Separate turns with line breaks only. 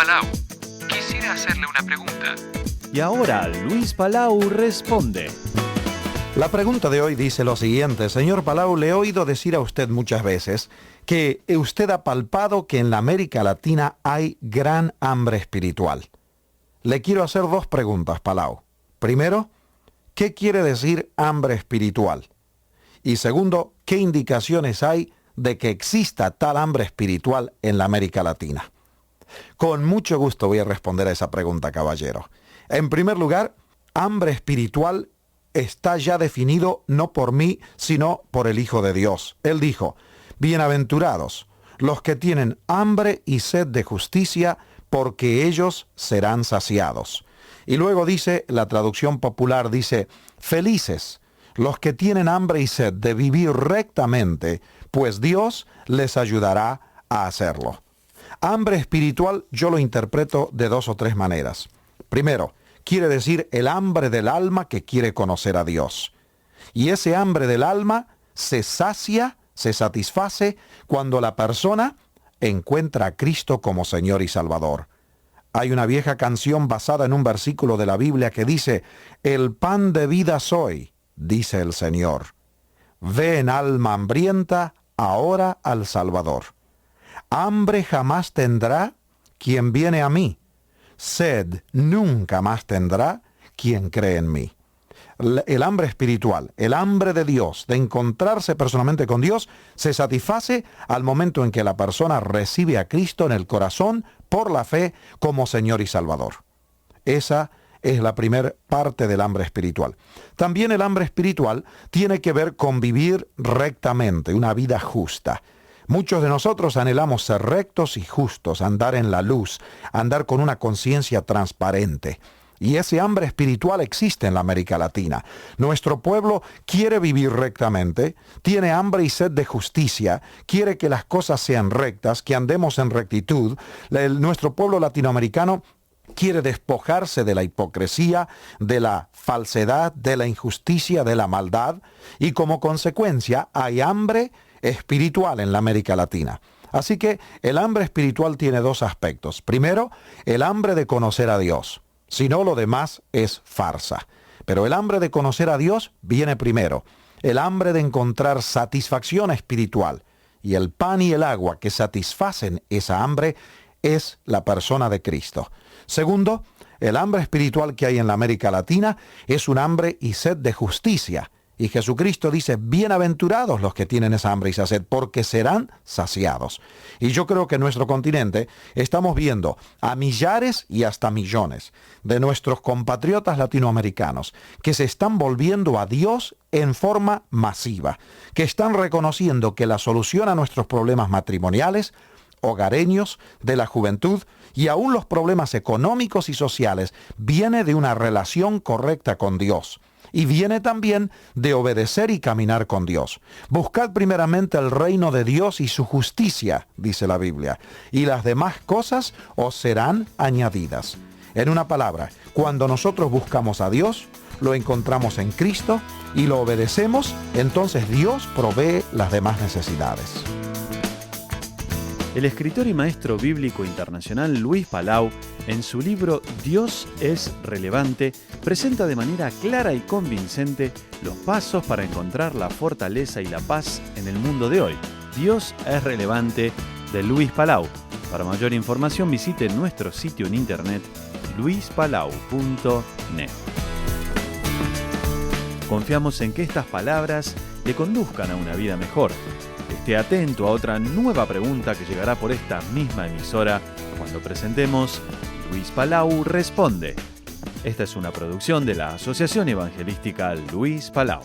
Palau. Quisiera hacerle una pregunta.
Y ahora Luis Palau responde.
La pregunta de hoy dice lo siguiente. Señor Palau, le he oído decir a usted muchas veces que usted ha palpado que en la América Latina hay gran hambre espiritual. Le quiero hacer dos preguntas, Palau. Primero, ¿qué quiere decir hambre espiritual? Y segundo, ¿qué indicaciones hay de que exista tal hambre espiritual en la América Latina? Con mucho gusto voy a responder a esa pregunta, caballero. En primer lugar, hambre espiritual está ya definido no por mí, sino por el Hijo de Dios. Él dijo, bienaventurados los que tienen hambre y sed de justicia, porque ellos serán saciados. Y luego dice, la traducción popular dice, felices los que tienen hambre y sed de vivir rectamente, pues Dios les ayudará a hacerlo. Hambre espiritual yo lo interpreto de dos o tres maneras. Primero, quiere decir el hambre del alma que quiere conocer a Dios. Y ese hambre del alma se sacia, se satisface cuando la persona encuentra a Cristo como Señor y Salvador. Hay una vieja canción basada en un versículo de la Biblia que dice, el pan de vida soy, dice el Señor. Ven alma hambrienta, ahora al Salvador. Hambre jamás tendrá quien viene a mí. Sed nunca más tendrá quien cree en mí. El hambre espiritual, el hambre de Dios, de encontrarse personalmente con Dios, se satisface al momento en que la persona recibe a Cristo en el corazón por la fe como Señor y Salvador. Esa es la primera parte del hambre espiritual. También el hambre espiritual tiene que ver con vivir rectamente, una vida justa. Muchos de nosotros anhelamos ser rectos y justos, andar en la luz, andar con una conciencia transparente. Y ese hambre espiritual existe en la América Latina. Nuestro pueblo quiere vivir rectamente, tiene hambre y sed de justicia, quiere que las cosas sean rectas, que andemos en rectitud. Nuestro pueblo latinoamericano quiere despojarse de la hipocresía, de la falsedad, de la injusticia, de la maldad, y como consecuencia hay hambre espiritual en la América Latina. Así que el hambre espiritual tiene dos aspectos. Primero, el hambre de conocer a Dios. Si no, lo demás es farsa. Pero el hambre de conocer a Dios viene primero. El hambre de encontrar satisfacción espiritual. Y el pan y el agua que satisfacen esa hambre es la persona de Cristo. Segundo, el hambre espiritual que hay en la América Latina es un hambre y sed de justicia. Y Jesucristo dice, bienaventurados los que tienen esa hambre y esa sed, porque serán saciados. Y yo creo que en nuestro continente estamos viendo a millares y hasta millones de nuestros compatriotas latinoamericanos que se están volviendo a Dios en forma masiva, que están reconociendo que la solución a nuestros problemas matrimoniales, hogareños, de la juventud y aún los problemas económicos y sociales viene de una relación correcta con Dios. Y viene también de obedecer y caminar con Dios. Buscad primeramente el reino de Dios y su justicia, dice la Biblia, y las demás cosas os serán añadidas. En una palabra, cuando nosotros buscamos a Dios, lo encontramos en Cristo y lo obedecemos, entonces Dios provee las demás necesidades.
El escritor y maestro bíblico internacional Luis Palau, en su libro Dios es relevante, presenta de manera clara y convincente los pasos para encontrar la fortaleza y la paz en el mundo de hoy. Dios es relevante, de Luis Palau. Para mayor información visite nuestro sitio en internet luispalau.net. Confiamos en que estas palabras le conduzcan a una vida mejor. Esté atento a otra nueva pregunta que llegará por esta misma emisora cuando presentemos Luis Palau Responde. Esta es una producción de la Asociación Evangelística Luis Palau.